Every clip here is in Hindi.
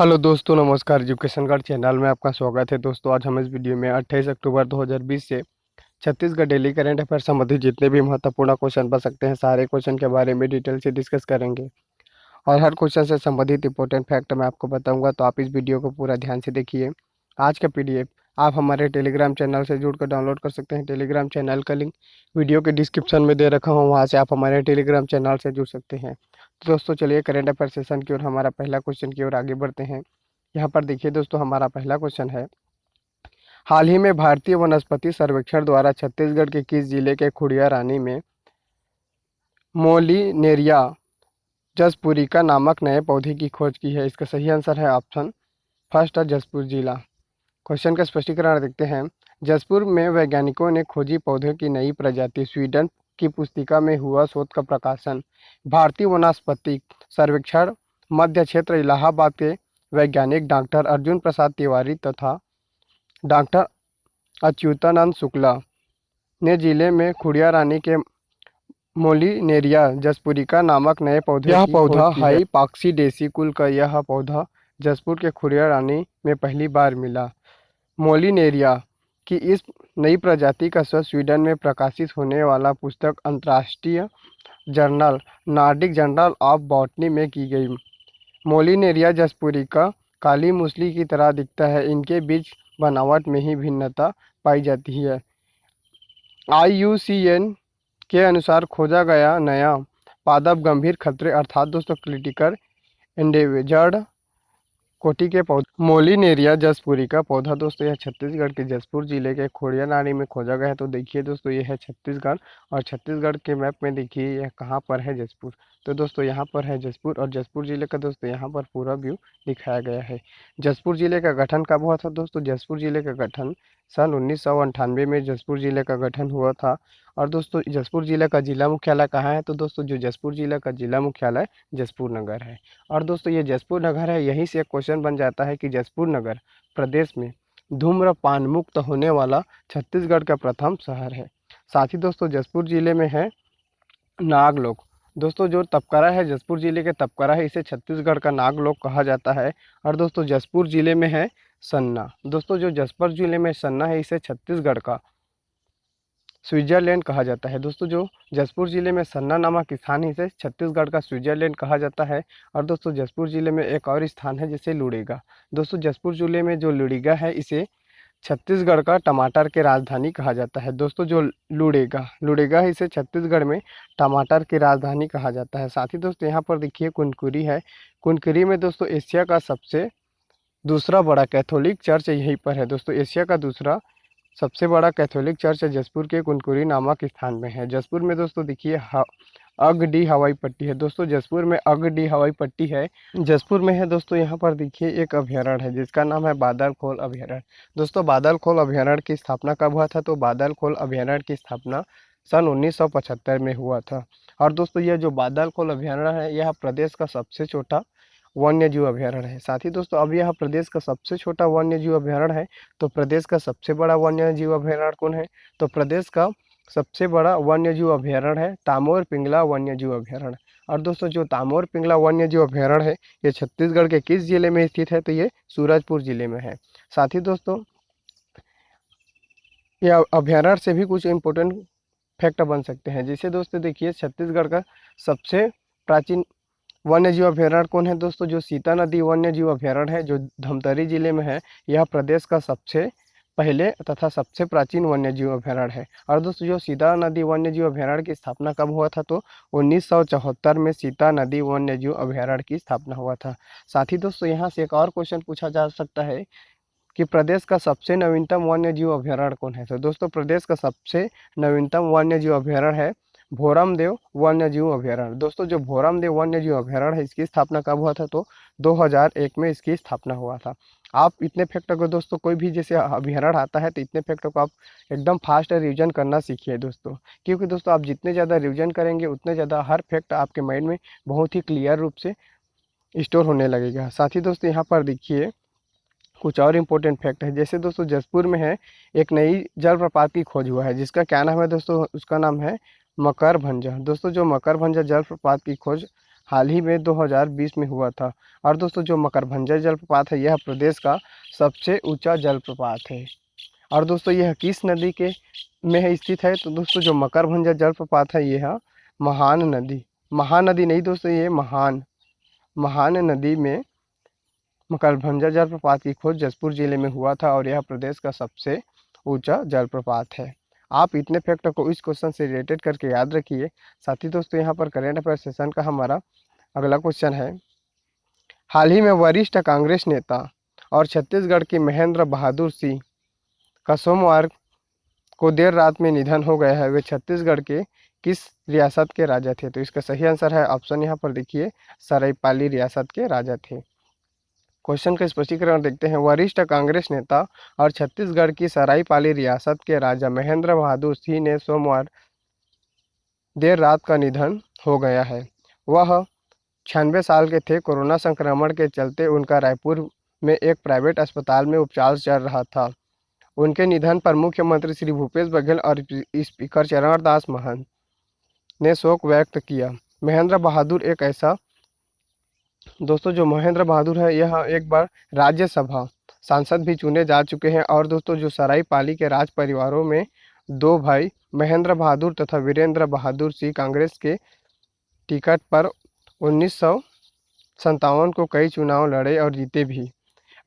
हेलो दोस्तों, नमस्कार। एजुकेशन गार्ड चैनल में आपका स्वागत है। दोस्तों, आज हम इस वीडियो में 28 अक्टूबर 2020 से छत्तीसगढ़ डेली करंट अफेयर संबंधित जितने भी महत्वपूर्ण क्वेश्चन बन सकते हैं, सारे क्वेश्चन के बारे में डिटेल से डिस्कस करेंगे और हर क्वेश्चन से संबंधित इंपॉर्टेंट फैक्ट मैं आपको बताऊंगा। तो आप इस वीडियो को पूरा ध्यान से देखिए। आज का पीडीएफ आप हमारे टेलीग्राम चैनल से जुड़कर डाउनलोड कर सकते हैं। टेलीग्राम चैनल का लिंक वीडियो के डिस्क्रिप्शन में दे रखा हूँ, वहाँ से आप हमारे टेलीग्राम चैनल से जुड़ सकते हैं। तो दोस्तों, चलिए करंट अफेयर सेशन की ओर, हमारा पहला क्वेश्चन की ओर आगे बढ़ते हैं। यहाँ पर देखिए दोस्तों, हमारा पहला क्वेश्चन है, हाल ही में भारतीय वनस्पति सर्वेक्षण द्वारा छत्तीसगढ़ के किस जिले के खुड़िया रानी में मोलिनेरिया जसपुरिका नामक नए पौधे की खोज की है? इसका सही आंसर है ऑप्शन फर्स्ट है जसपुर जिला। क्वेश्चन का स्पष्टीकरण देखते हैं। जसपुर में वैज्ञानिकों ने खोजी पौधों की नई प्रजाति। स्वीडन की पुस्तिका में हुआ शोध का प्रकाशन। भारतीय वनस्पति सर्वेक्षण मध्य क्षेत्र इलाहाबाद के वैज्ञानिक डॉक्टर अर्जुन प्रसाद तिवारी तथा डॉक्टर अच्युतानंद शुक्ला ने जिले में खुड़िया रानी के मोलिनेरिया जसपुरिका नामक नए पौधे की पौधा खोज की है। हाईपॉक्सीडेसी कुल का यह पौधा जसपुर के खुड़िया रानी में पहली बार मिला। मोलिनेरिया की इस नई प्रजाति का शोध स्वीडन में प्रकाशित होने वाला पुस्तक अंतर्राष्ट्रीय journal Nordic journal of botany में की गई। मोलिनेरिया जसपुरिका काली मूसली की तरह दिखता है। इनके बीज बनावट में ही भिन्नता पाई जाती है। IUCN के अनुसार खोजा गया नया पादप गंभीर खतरे अर्थात दोस्तों क्रिटिकल एंडेंजर्ड कोटि के पौधे मोलिनेरिया जसपुरी का पौधा दोस्तों यह छत्तीसगढ़ के जसपुर जिले के खोड़िया नानी में खोजा गया है। तो देखिए दोस्तों, यह है छत्तीसगढ़ और छत्तीसगढ़ के मैप में देखिए यह कहाँ पर है, जसपुर। तो दोस्तों यहाँ पर है जसपुर और जसपुर जिले का दोस्तों यहाँ पर पूरा व्यू दिखाया गया है। जसपुर जिले का गठन कब हुआ था दोस्तों? जसपुर जिले का गठन सन 1998 में जसपुर जिले का गठन हुआ था। और दोस्तों जसपुर जिले का जिला मुख्यालय कहाँ है? तो दोस्तों जो जसपुर जिले का जिला मुख्यालय जसपुर नगर है। और दोस्तों ये जसपुर नगर है, यहीं से एक क्वेश्चन बन जाता है कि जसपुर नगर प्रदेश में धूम्रपान मुक्त होने वाला छत्तीसगढ़ का प्रथम शहर है। साथ ही दोस्तों जसपुर जिले में है नागलोक। दोस्तों जो तपकरा है, जसपुर जिले के तपकरा है, इसे छत्तीसगढ़ का नागलोक कहा जाता है। और दोस्तों जसपुर जिले में है सन्ना। दोस्तों जो जसपुर जिले में सन्ना है, इसे छत्तीसगढ़ का स्विट्जरलैंड कहा जाता है। दोस्तों जो जसपुर जिले में सन्ना नामक स्थान है, इसे छत्तीसगढ़ का स्विट्जरलैंड कहा जाता है। और दोस्तों जसपुर जिले में एक और स्थान है जिसे लुड़ेगा। दोस्तों जसपुर जिले में जो लुड़ेगा है, इसे छत्तीसगढ़ का टमाटर की राजधानी कहा जाता है। दोस्तों जो लुड़ेगा है, इसे छत्तीसगढ़ में टमाटर की राजधानी कहा जाता है। साथ ही दोस्तों यहाँ पर देखिए कुनकुरी है। कुनकुरी में दोस्तों एशिया का दूसरा बड़ा कैथोलिक चर्च यहीं पर है। दोस्तों एशिया का दूसरा सबसे बड़ा कैथोलिक चर्च जसपुर के कुनकुरी नामक स्थान में है। जसपुर में दोस्तों देखिए अगडी हवाई पट्टी है। दोस्तों जसपुर में अगडी हवाई पट्टी है। जसपुर में है दोस्तों, यहाँ पर देखिए एक अभ्यारण्य है जिसका नाम है बादलखोल अभ्यारण्य। दोस्तों बादलखोल अभ्यारण्य की स्थापना कब हुआ था? तो बादलखोल अभ्यारण्य की स्थापना सन 1975 में हुआ था। और दोस्तों यह जो बादलखोल अभ्यारण्य है, यह प्रदेश का सबसे छोटा वन्य जीव अभ्यारण्य है। साथ ही दोस्तों अब यह प्रदेश का सबसे छोटा वन्य जीव अभ्यारण्य है, तो प्रदेश का सबसे बड़ा वन्य जीव अभ्यारण्य कौन है? तो प्रदेश का सबसे बड़ा वन्य जीव अभ्यारण्य है तामोर पिंगला वन्य जीव अभ्यारण्य। और दोस्तों जो तामोर पिंगला वन्य जीव अभ्यारण्य है, ये छत्तीसगढ़ के किस जिले में स्थित है? तो ये सूरजपुर जिले में है। साथ ही दोस्तों यह अभ्यारण्य से भी कुछ इंपॉर्टेंट फैक्ट बन सकते हैं। जैसे दोस्तों देखिए छत्तीसगढ़ का सबसे प्राचीन वन्य जीव अभ्यारण्य कौन है? दोस्तों जो सीता नदी वन्य जीव अभ्यारण्य है, जो धमतरी जिले में है, यह प्रदेश का सबसे पहले तथा सबसे प्राचीन वन्य जीव अभ्यारण्य है। और दोस्तों जो सीता नदी वन्य जीव अभ्यारण्य की स्थापना कब हुआ था? तो 1974 में सीता नदी वन्य जीव अभ्यारण्य की स्थापना हुआ था। साथ ही दोस्तों यहाँ से एक और क्वेश्चन पूछा जा सकता है कि प्रदेश का सबसे नवीनतम वन्य जीव अभ्यारण्य कौन है? तो दोस्तों प्रदेश का सबसे नवीनतम वन्य जीव अभ्यारण्य है भोरमदेव वन्य जीव अभ्यारण्य। दोस्तों जो भोरमदेव वन्य जीव अभ्यारण्य है, इसकी स्थापना कब हुआ था? तो 2001 में इसकी स्थापना हुआ था। आप इतने फैक्ट को दोस्तों कोई भी जैसे अभ्यारण्य आता है, तो इतने फैक्ट को आप एकदम फास्ट रिवीजन करना सीखिए दोस्तों, क्योंकि दोस्तों आप जितने ज़्यादा रिवीजन करेंगे उतने ज़्यादा हर फैक्ट आपके माइंड में बहुत ही क्लियर रूप से स्टोर होने लगेगा। साथ ही दोस्तों यहाँ पर देखिए कुछ और इम्पोर्टेंट फैक्ट है। जैसे दोस्तों जसपुर में है एक नई जलप्रपात की खोज हुआ है, जिसका क्या नाम है दोस्तों? उसका नाम है मकरभंजा। दोस्तों जो मकरभंजा जलप्रपात की खोज हाल ही में 2020 में हुआ था। और दोस्तों जो मकरभंजा जलप्रपात है यह प्रदेश का सबसे ऊंचा जलप्रपात है। और दोस्तों यह किस नदी के में है स्थित है, तो दोस्तों जो मकरभंजा जलप्रपात है यह महान नदी, महानदी नहीं दोस्तों, ये महान महान नदी में मकरभंजा जलप्रपात की खोज जसपुर जिले में हुआ था और यह प्रदेश का सबसे ऊंचा जलप्रपात है। आप इतने फैक्ट को इस क्वेश्चन से रिलेटेड करके याद रखिए। साथ ही दोस्तों यहाँ पर करेंट अफेयर सेशन का हमारा अगला क्वेश्चन है, हाल ही में वरिष्ठ कांग्रेस नेता और छत्तीसगढ़ के महेंद्र बहादुर सिंह का सोमवार को देर रात में निधन हो गया है। वे छत्तीसगढ़ के किस रियासत के राजा थे, तो इसका सही आंसर है ऑप्शन यहाँ पर देखिए, सरायपाली रियासत के राजा थे। क्वेश्चन का स्पष्टीकरण देखते हैं, वरिष्ठ कांग्रेस नेता और छत्तीसगढ़ की सरायपाली रियासत के राजा महेंद्र बहादुर सिंह ने सोमवार देर रात का निधन हो गया है। वह 96 साल के थे। कोरोना संक्रमण के चलते उनका रायपुर में एक प्राइवेट अस्पताल में उपचार चल रहा था। उनके निधन पर मुख्यमंत्री श्री भूपेश बघेल और स्पीकर चरणदास महंत ने शोक व्यक्त किया। महेंद्र बहादुर एक ऐसा दोस्तों जो महेंद्र बहादुर है यह एक बार राज्यसभा सांसद भी चुने जा चुके हैं। और दोस्तों जो सरायपाली के राज परिवारों में दो भाई महेंद्र बहादुर तथा वीरेंद्र बहादुर सिंह कांग्रेस के टिकट पर 1957 को कई चुनाव लड़े और जीते भी।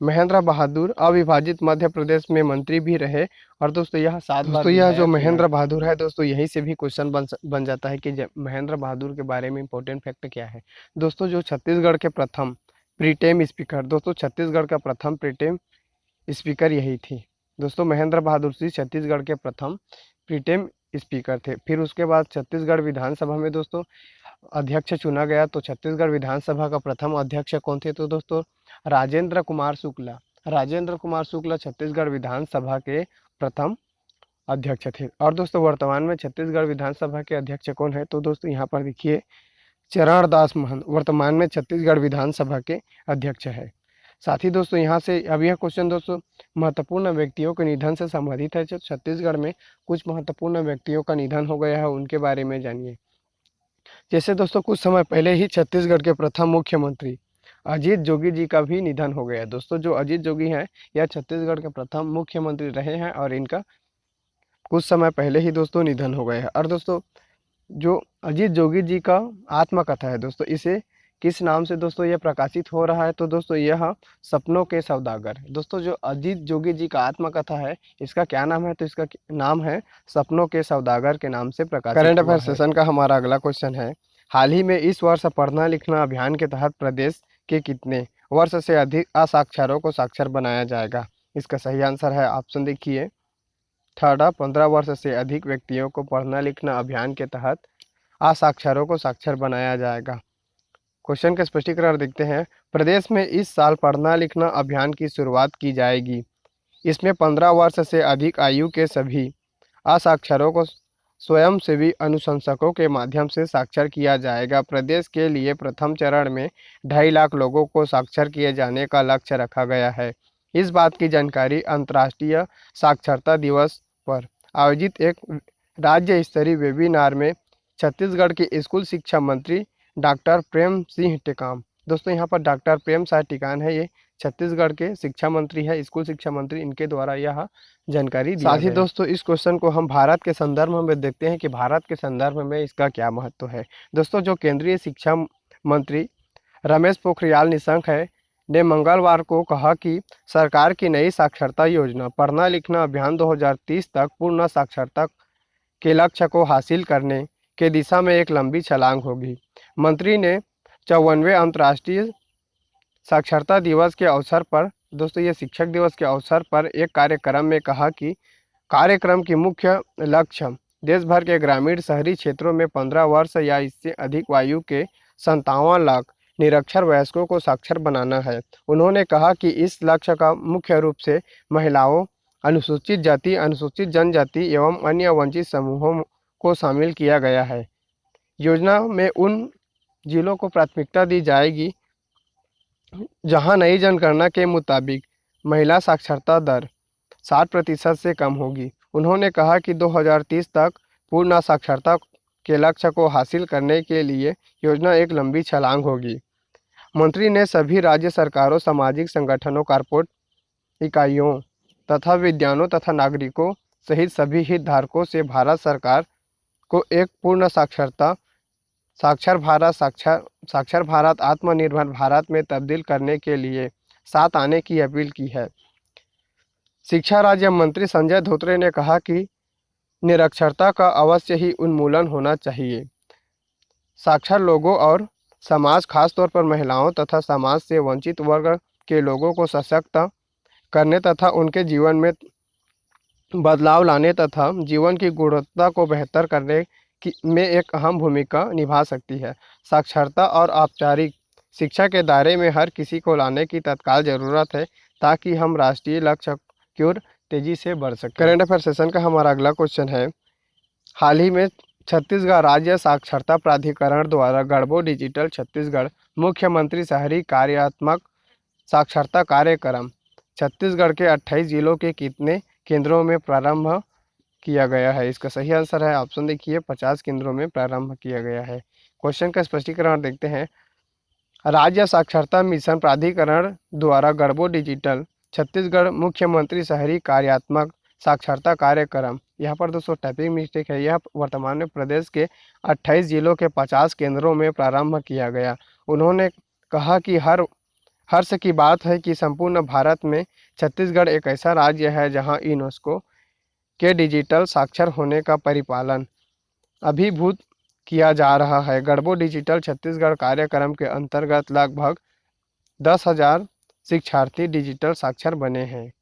महेंद्र बहादुर अविभाजित मध्य प्रदेश में मंत्री भी रहे। और दोस्तों यह 7 बार दोस्तों यह जो महेंद्र बहादुर है दोस्तों यहीं से भी क्वेश्चन बन जाता है कि महेंद्र बहादुर के बारे में इंपॉर्टेंट फैक्ट क्या है। दोस्तों जो छत्तीसगढ़ के प्रथम प्रीटेम स्पीकर, दोस्तों छत्तीसगढ़ का प्रथम प्रीटेम स्पीकर यही थी। दोस्तों महेंद्र बहादुर सिंह छत्तीसगढ़ के प्रथम प्रीटेम स्पीकर थे। फिर उसके बाद छत्तीसगढ़ विधानसभा में दोस्तों अध्यक्ष चुना गया। तो छत्तीसगढ़ विधानसभा का प्रथम अध्यक्ष कौन थे, तो दोस्तों राजेंद्र कुमार शुक्ला। राजेंद्र कुमार शुक्ला छत्तीसगढ़ विधानसभा के प्रथम अध्यक्ष थे। और दोस्तों वर्तमान में छत्तीसगढ़ विधानसभा के अध्यक्ष कौन है, तो दोस्तों यहाँ पर देखिए चरणदास महंत वर्तमान में छत्तीसगढ़ विधानसभा के अध्यक्ष है। साथ ही दोस्तों यहाँ से अब यह क्वेश्चन दोस्तों महत्वपूर्ण व्यक्तियों के निधन से संबंधित है। जो छत्तीसगढ़ में कुछ महत्वपूर्ण व्यक्तियों का निधन हो गया है उनके बारे में जानिए। जैसे दोस्तों कुछ समय पहले ही छत्तीसगढ़ के प्रथम मुख्यमंत्री अजीत जोगी जी का भी निधन हो गया। दोस्तों जो अजीत जोगी हैं यह छत्तीसगढ़ के प्रथम मुख्यमंत्री रहे हैं और इनका कुछ समय पहले ही दोस्तों निधन हो गया है। और दोस्तों जो अजीत जोगी जी का आत्मकथा है दोस्तों, इसे किस नाम से दोस्तों यह प्रकाशित हो रहा है, तो दोस्तों यह सपनों के सौदागर। दोस्तों जो अजीत जोगी जी का आत्मकथा है इसका क्या नाम है, तो इसका नाम है सपनों के सौदागर के नाम से प्रकाशित करंट अफेयर सेशन का हमारा अगला क्वेश्चन है, हाल ही में इस वर्ष पढ़ना लिखना अभियान के तहत प्रदेश के कितने वर्ष से अधिक असाक्षरों को साक्षर बनाया जाएगा। इसका सही आंसर है ऑप्शन देखिए, 15 वर्ष से अधिक व्यक्तियों को पढ़ना लिखना अभियान के तहत असाक्षरों को साक्षर बनाया जाएगा। क्वेश्चन का स्पष्टीकरण देखते हैं, प्रदेश में इस साल पढ़ना लिखना अभियान की शुरुआत की जाएगी। इसमें 15 वर्ष से अधिक आयु के सभी असाक्षरों को स्वयंसेवी अनुशंसकों के माध्यम से साक्षर किया जाएगा। प्रदेश के लिए प्रथम चरण में 2.5 लाख लोगों को साक्षर किए जाने का लक्ष्य रखा गया है। इस बात की जानकारी अंतर्राष्ट्रीय साक्षरता दिवस पर आयोजित एक राज्य स्तरीय वेबिनार में छत्तीसगढ़ के स्कूल शिक्षा मंत्री डॉक्टर प्रेम सिंह टेकाम, दोस्तों यहाँ पर डॉक्टर प्रेम साह टिकान है, ये छत्तीसगढ़ के शिक्षा मंत्री है, स्कूल शिक्षा मंत्री, इनके द्वारा यह जानकारी दी। साथ ही दोस्तों इस क्वेश्चन को हम भारत के संदर्भ में देखते हैं कि भारत के संदर्भ में इसका क्या महत्व है। दोस्तों जो केंद्रीय शिक्षा मंत्री रमेश पोखरियाल निशंक है ने मंगलवार को कहा कि सरकार की नई साक्षरता योजना पढ़ना लिखना अभियान 2030 तक पूर्ण साक्षरता के लक्ष्य को हासिल करने के दिशा में एक लंबी छलांग होगी। मंत्री ने 54वें अंतर्राष्ट्रीय साक्षरता दिवस के अवसर पर, दोस्तों ये शिक्षक दिवस के अवसर पर एक कार्यक्रम में कहा कि कार्यक्रम की मुख्य लक्ष्य देश भर के ग्रामीण शहरी क्षेत्रों में 15 वर्ष या इससे अधिक आयु के 57 लाख निरक्षर वयस्कों को साक्षर बनाना है। उन्होंने कहा कि इस लक्ष्य का मुख्य रूप से महिलाओं, अनुसूचित जाति, अनुसूचित जनजाति एवं अन्य वंचित समूहों को शामिल किया गया है। योजना में उन जिलों को प्राथमिकता दी जाएगी जहां नई जनगणना के मुताबिक महिला साक्षरता दर 60% से कम होगी। उन्होंने कहा कि 2030 तक पूर्ण साक्षरता के लक्ष्य को हासिल करने के लिए योजना एक लंबी छलांग होगी। मंत्री ने सभी राज्य सरकारों, सामाजिक संगठनों, कॉरपोरेट इकाइयों तथा विद्वानों तथा नागरिकों सहित सभी हितधारकों से भारत सरकार को एक पूर्ण साक्षर भारत, आत्मनिर्भर भारत में तब्दील करने के लिए साथ आने की अपील की है। शिक्षा राज्य मंत्री संजय धोत्रे ने कहा कि निरक्षरता का अवश्य ही उन्मूलन होना चाहिए। साक्षर लोगों और समाज, खासतौर पर महिलाओं तथा समाज से वंचित वर्ग के लोगों को सशक्त करने तथा उनके जीवन में बदलाव लाने तथा जीवन की गुणवत्ता को बेहतर करने की में एक अहम भूमिका निभा सकती है। साक्षरता और औपचारिक शिक्षा के दायरे में हर किसी को लाने की तत्काल ज़रूरत है ताकि हम राष्ट्रीय लक्ष्य की ओर तेजी से बढ़ सकें। करंट अफेयर सेशन का हमारा अगला क्वेश्चन है, हाल ही में छत्तीसगढ़ राज्य साक्षरता प्राधिकरण द्वारा गढ़बो डिजिटल छत्तीसगढ़ मुख्यमंत्री शहरी कार्यात्मक साक्षरता कार्यक्रम छत्तीसगढ़ के 28 जिलों के कितने केंद्रों में प्रारंभ किया गया है? इसका सही आंसर है ऑप्शन देखिए 50 केंद्रों में प्रारंभ किया गया है। क्वेश्चन का स्पष्टीकरण देखते हैं। राज्य साक्षरता मिशन प्राधिकरण द्वारा गढ़बो डिजिटल छत्तीसगढ़ मुख्यमंत्री शहरी कार्यात्मक साक्षरता कार्यक्रम, यहाँ पर दोस्तों टाइपिंग मिस्टेक है, यह वर्तमान में प्रदेश के 28 जिलों के 50 केंद्रों में प्रारंभ किया गया। उन्होंने कहा कि हर्ष की बात है कि संपूर्ण भारत में छत्तीसगढ़ एक ऐसा राज्य है जहां यूनेस्को के डिजिटल साक्षर होने का परिपालन अभिभूत किया जा रहा है। गढ़बो डिजिटल छत्तीसगढ़ कार्यक्रम के अंतर्गत लगभग 10,000 शिक्षार्थी डिजिटल साक्षर बने हैं।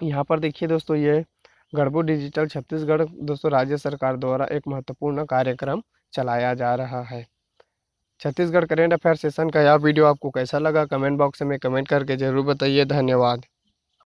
यहाँ पर देखिए दोस्तों, ये गढ़बो डिजिटल छत्तीसगढ़ दोस्तों राज्य सरकार द्वारा एक महत्वपूर्ण कार्यक्रम चलाया जा रहा है। छत्तीसगढ़ करेंट अफेयर सेशन का यह वीडियो आपको कैसा लगा, कमेंट बॉक्स में कमेंट करके जरूर बताइए। धन्यवाद।